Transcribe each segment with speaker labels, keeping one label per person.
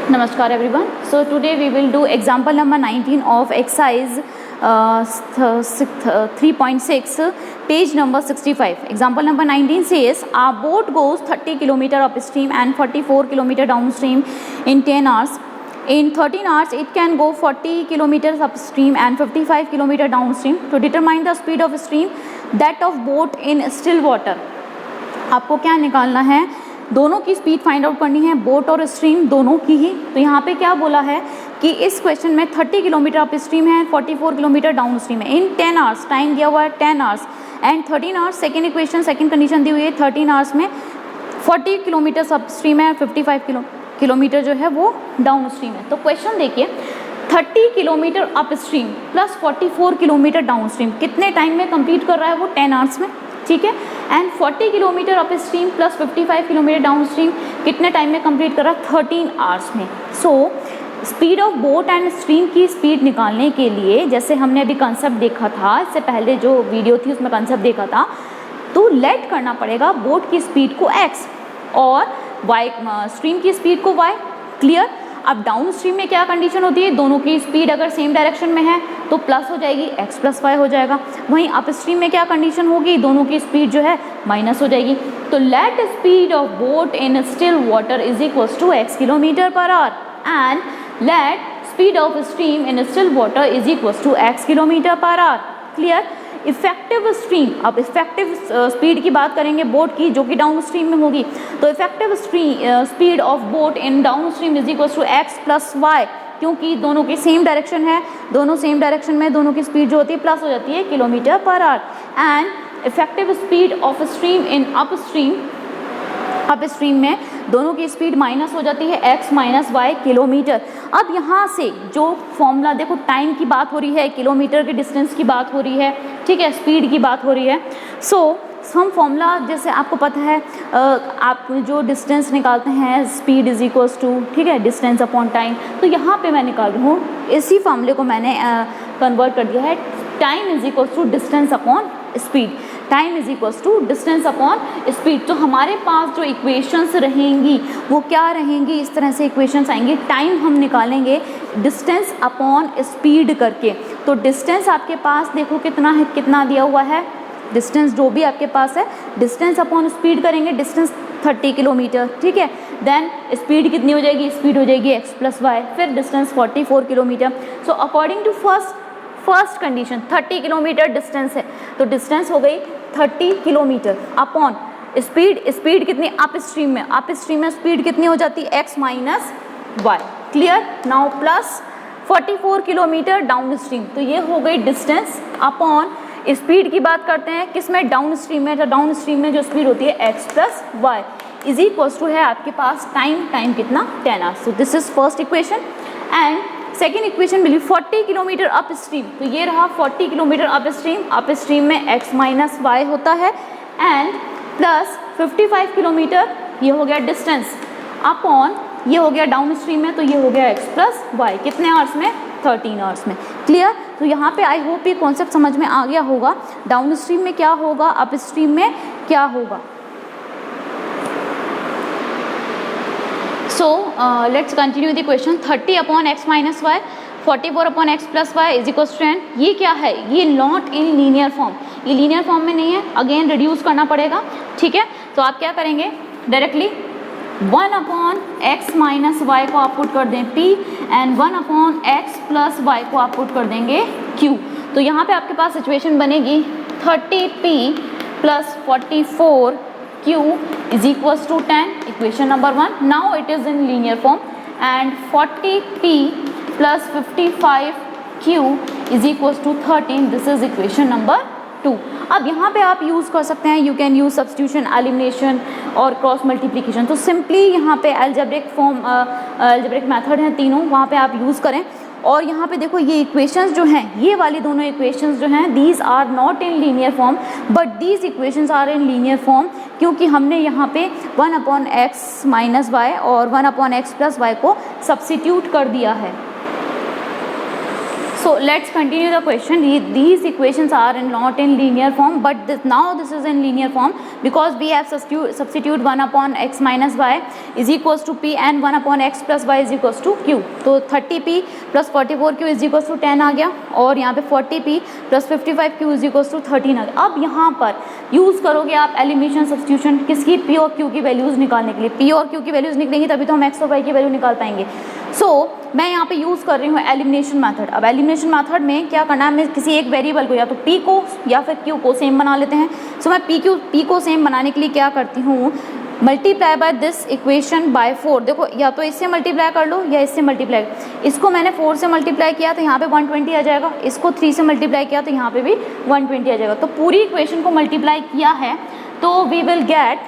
Speaker 1: Namaskar everyone. So today we will do example number 19 of exercise 3.6 page number 65. Example number 19 says a boat goes 30 km upstream and 44 km downstream in 10 hours. In 13 hours it can go 40 km upstream and 55 km downstream. To determine the speed of stream that of boat in still water. आपको क्या निकालना है, दोनों की speed find out करनी है, boat और stream दोनों की ही। तो यहाँ पे क्या बोला है कि इस क्वेश्चन में 30 किलोमीटर अप स्ट्रीम है, 44 किलोमीटर डाउन स्ट्रीम है। इन 10 आवर्स टाइम दिया हुआ है 10 hours and 13 hours. Second equation second condition दी हुई है 13 आवर्स में 40 किलोमीटर अप स्ट्रीम है, 55 किलोमीटर जो है वो डाउन स्ट्रीम है। तो क्वेश्चन देखिए 30 kilometre up stream plus 44 kilometre down stream कितने टाइम में कंप्लीट कर रहा है वो 10 आवर्स में, ठीक है। And 40 kilometre up stream plus 55 kilometre down stream कितने टाइम में कंप्लीट कर रहा है 13 आवर्स में। So speed of boat and stream की स्पीड निकालने के लिए जैसे हमने अभी कंसेप्ट देखा था, इससे पहले जो वीडियो थी उसमें कंसेप्ट देखा था, तो लेट करना पड़ेगा बोट की स्पीड को x और y स्ट्रीम की स्पीड को y। क्लियर। अब डाउन स्ट्रीम में क्या कंडीशन होती है, दोनों की स्पीड अगर सेम डायरेक्शन में है तो प्लस हो जाएगी, x प्लस वाई हो जाएगा। वहीं अप स्ट्रीम में क्या कंडीशन होगी, दोनों की स्पीड जो है माइनस हो जाएगी। तो let speed of boat in still water is equals to x kilometre per hour and let speed of stream in still water is equals to x kilometre per hour. Clear. Effective stream, अब effective speed की बात करेंगे boat की जो कि down stream में होगी, तो effective speed of boat in down stream is equals to x plus y, क्योंकि दोनों की सेम डायरेक्शन है, दोनों सेम डायरेक्शन में दोनों की स्पीड जो होती है प्लस हो जाती है kilometre per hour. And effective speed of stream in up stream में दोनों की स्पीड माइनस हो जाती है x माइनस वाई किलोमीटर। अब यहाँ से जो फॉर्मूला देखो, टाइम की बात हो रही है, किलोमीटर के डिस्टेंस की बात हो रही है, ठीक है, स्पीड की बात हो रही है। सो हम फॉर्मूला जैसे आपको पता है, आप जो डिस्टेंस निकालते हैं स्पीड इज इक्वल्स टू, ठीक है, डिस्टेंस अपॉन टाइम। तो यहाँ पे मैं निकाल रही हूँ, इसी फॉर्मूले को मैंने कन्वर्ट कर दिया है, time is equals to distance upon speed. Time is equals to distance upon speed. तो हमारे पास जो इक्वेशंस रहेंगी वो क्या रहेंगी, इस तरह से इक्वेशंस आएंगी। टाइम हम निकालेंगे डिस्टेंस अपॉन स्पीड करके। तो डिस्टेंस आपके पास देखो कितना है, कितना दिया हुआ है, डिस्टेंस जो भी आपके पास है डिस्टेंस अपॉन स्पीड करेंगे, डिस्टेंस 30 किलोमीटर, ठीक है। देन स्पीड कितनी हो जाएगी, स्पीड हो जाएगी x प्लस वाई, फिर distance 44 kilometre. So according to first condition 30 kilometre distance है, तो डिस्टेंस हो गई 30 किलोमीटर अपॉन स्पीड कितनी, अप स्ट्रीम में स्पीड कितनी हो जाती है x minus y. Clear. Now plus 44 kilometre down stream, तो ये हो गई डिस्टेंस अपॉन स्पीड की बात करते हैं किसमें, डाउन स्ट्रीम में। तो डाउन स्ट्रीम में जो स्पीड होती है x plus y is equals to है आपके पास टाइम कितना 10 hours. So this is first equation. And second equation मिली 40 किलोमीटर अप स्ट्रीम, तो ये रहा 40 किलोमीटर अप स्ट्रीम में x माइनस वाई होता है एंड प्लस 55 किलोमीटर ये हो गया डिस्टेंस अपॉन ये हो गया डाउन स्ट्रीम में, तो ये हो गया x प्लस वाई कितने आवर्स में 13 आवर्स में। क्लियर। तो यहाँ पे आई होप ये कॉन्सेप्ट समझ में आ गया होगा, डाउन स्ट्रीम में क्या होगा, अप स्ट्रीम में क्या होगा। So let's continue the question. 30 upon x minus y 44 upon x plus y is equals to 10। ये क्या है, ये नॉट इन लीनियर फॉर्म, ये लीनियर फॉर्म में नहीं है, अगेन रिड्यूस करना पड़ेगा, ठीक है। तो आप क्या करेंगे, directly 1 upon x minus y को आप पुट कर दें p and 1 upon x plus y को आप पुट कर देंगे q। तो यहाँ पे आपके पास सिचुएशन बनेगी 30p plus 44q is equals to 10, equation number 1. Now it is in linear form and 40p plus 55q is equals to 13. This is equation number 2. अब यहाँ पे आप यूज़ कर सकते हैं, you can use substitution, elimination और cross multiplication. तो simply यहाँ पे एल्जेब्रिक मेथड हैं तीनों, वहाँ पे आप यूज़ करें। और यहाँ पे देखो ये इक्वेशंस जो हैं, ये वाली दोनों इक्वेशंस जो हैं, these are not in linear form but these equations are in linear form, क्योंकि हमने यहाँ पे 1 अपॉन एक्स माइनस वाई और 1 अपॉन एक्स प्लस वाई को सब्स्टिट्यूट कर दिया है। So let's continue the question. These equations are not in linear form, but now this is in linear form because we have substitute 1 upon x minus y is equals to p and 1 upon x plus y is equals to q. तो 30p plus 44q is equals to 10 आ गया और यहाँ पे 40p plus 55q is equals to 13 आ गया. अब यहाँ पर use करोगे आप एलिमिनेशन सब्स्टिट्यूशन किसकी, p और q की वैल्यूज़ निकालने के लिए. p और q की वैल्यूज़ निकलेंगी तभी तो हम x और y की वैल्यू निकाल पाएंगे. मैं यहाँ पे यूज़ कर रही हूँ एलिमिनेशन मेथड. अब एलिमिनेशन मेथड में क्या करना है, हमें किसी एक वेरिएबल को या तो p को या फिर q को सेम बना लेते हैं. मैं p को सेम बनाने के लिए क्या करती हूँ, multiply by this equation by 4. देखो या तो इससे मल्टीप्लाई कर लो या इससे मल्टीप्लाई. इसको मैंने 4 से मल्टीप्लाई किया तो यहाँ पे 120 आ जाएगा, इसको 3 से मल्टीप्लाई किया तो यहाँ पे भी 120 आ जाएगा. तो पूरी इक्वेशन को मल्टीप्लाई किया है तो we will get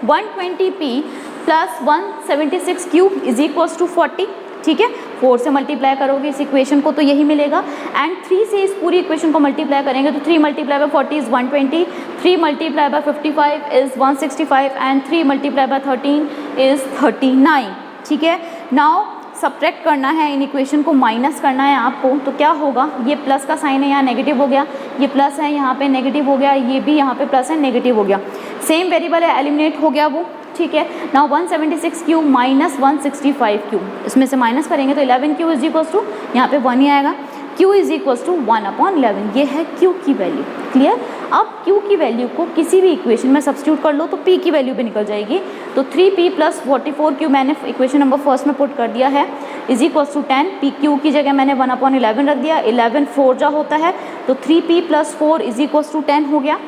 Speaker 1: 120p plus 176q is equals to 40. ठीक है, 4 से मल्टीप्लाई करोगे इस इक्वेशन को तो यही मिलेगा एंड 3 से इस पूरी इक्वेशन को मल्टीप्लाई करेंगे तो 3 multiply by 40 is 120, 3 multiply by 55 is 165 and 3 multiply by 13 is 39. ठीक है, नाउ सब्ट्रैक्ट करना है, इन इक्वेशन को माइनस करना है आपको. तो क्या होगा, ये प्लस का साइन है यहाँ नेगेटिव हो गया, ये प्लस है यहाँ पे नेगेटिव हो गया, ये भी यहाँ पे प्लस है नेगेटिव हो गया. सेम वेरिएबल है, एलिमिनेट हो गया वो. ठीक है, नाउ 176q माइनस 165q, इसमें से माइनस करेंगे तो 11q इज इक्वल्स टू यहाँ पे 1 ही आएगा, q इज इक्वल्स टू 1/11. ये है q की वैल्यू. क्लियर. अब q की वैल्यू को किसी भी इक्वेशन में सब्स्टिट्यूट कर लो तो p की वैल्यू भी निकल जाएगी. तो 3p प्लस 44q मैंने इक्वेशन नंबर फर्स्ट में पुट कर दिया है इज इक्वल्स टू 10. q की जगह मैंने 1/11 रख दिया. 11 4 जा होता है तो 3p plus 4 is equals to 10 हो गया.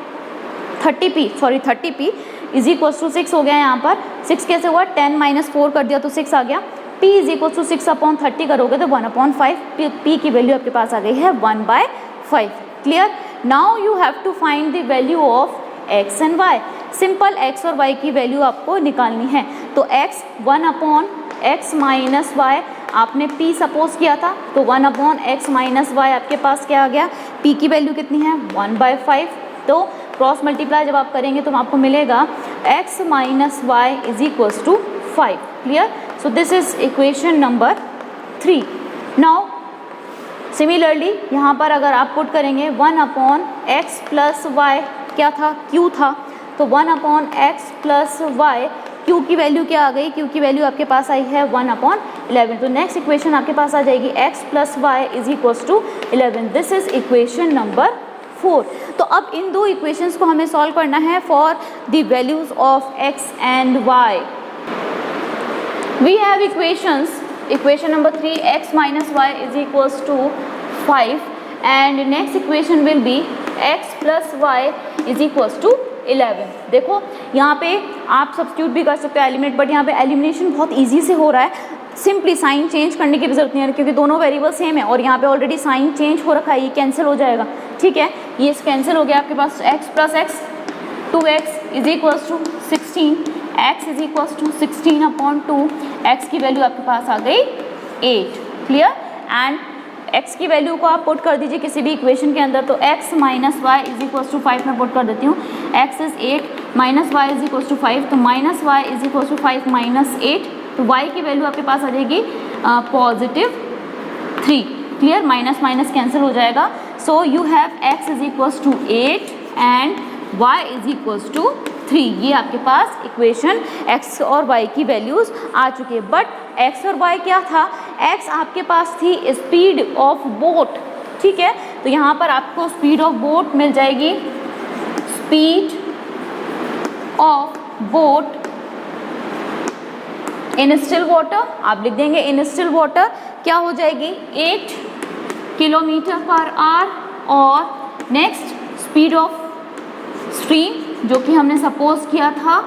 Speaker 1: 30p इज इक्वल्स टू 6 हो गया. यहाँ पर 6 कैसे हुआ, 10 माइनस 4 कर दिया तो 6 आ गया. p इज इक्वल्स टू 6/30 करोगे तो 1/5. p की वैल्यू आपके पास आ गई है 1/5. Clear. Now you have to find the value of x and y. Simple x और y की वैल्यू आपको निकालनी है. तो x 1/x माइनस y आपने p सपोज किया था तो 1/x माइनस y आपके पास क्या आ गया, p की वैल्यू कितनी है 1/5. तो क्रॉस मल्टीप्लाई जब आप करेंगे तो आपको मिलेगा x minus y is equals to 5. Clear. So this is equation number 3. Now similarly यहाँ पर अगर आप पुट करेंगे 1/x प्लस वाई क्या था, q था, तो 1/x प्लस वाई q की वैल्यू क्या आ गई, q की वैल्यू आपके पास आई है 1/11. तो नेक्स्ट इक्वेशन आपके पास आ जाएगी x plus y is equals to 11. This is equation number 4. तो अब इन दो इक्वेशंस को हमें सॉल्व करना है for the values of x and y. We have equations. Equation number 3 x minus y is equals to 5 and next equation will be x plus y is equals to 11. देखो यहाँ पे आप substitute भी कर सकते हो एलिमिनेट, बट यहाँ पे एलिमिनेशन बहुत ईजी से हो रहा है. सिंपली साइन चेंज करने की भी जरूरत नहीं है क्योंकि दोनों वेरिएबल सेम है और यहाँ पे ऑलरेडी साइन चेंज हो रखा है, ये कैंसिल हो जाएगा. ठीक है, ये कैंसिल हो गया. आपके पास x plus x 2x is equals to 16, x is equals to 16/2. x की वैल्यू आपके पास आ गई 8. क्लियर. एंड x की वैल्यू को आप पुट कर दीजिए किसी भी इक्वेशन के अंदर. तो x minus y is equals to 5 में पुट कर देती हूँ. x is 8 minus y is equals to 5, तो minus y is equals to 5 minus 8. तो y की वैल्यू आपके पास आ जाएगी +3. क्लियर. माइनस माइनस कैंसिल हो जाएगा. So you have x is equals to 8 and y is equals to 3. ये आपके पास इक्वेशन x और y की वैल्यूज आ चुकी है. बट x और y क्या था, x आपके पास थी स्पीड ऑफ बोट. ठीक है, तो यहाँ पर आपको स्पीड ऑफ बोट मिल जाएगी. Speed of boat in still water, आप लिख देंगे इन स्टिल वाटर क्या हो जाएगी 8 km/h. और नेक्स्ट स्पीड ऑफ स्ट्रीम जो कि हमने सपोज किया था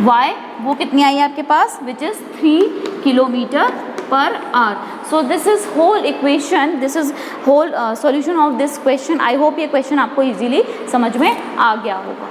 Speaker 1: y, वो कितनी आई है आपके पास, which is 3 km/h. So this is whole equation, this is whole solution of this question. I hope ये क्वेश्चन आपको इजीली समझ में आ गया होगा.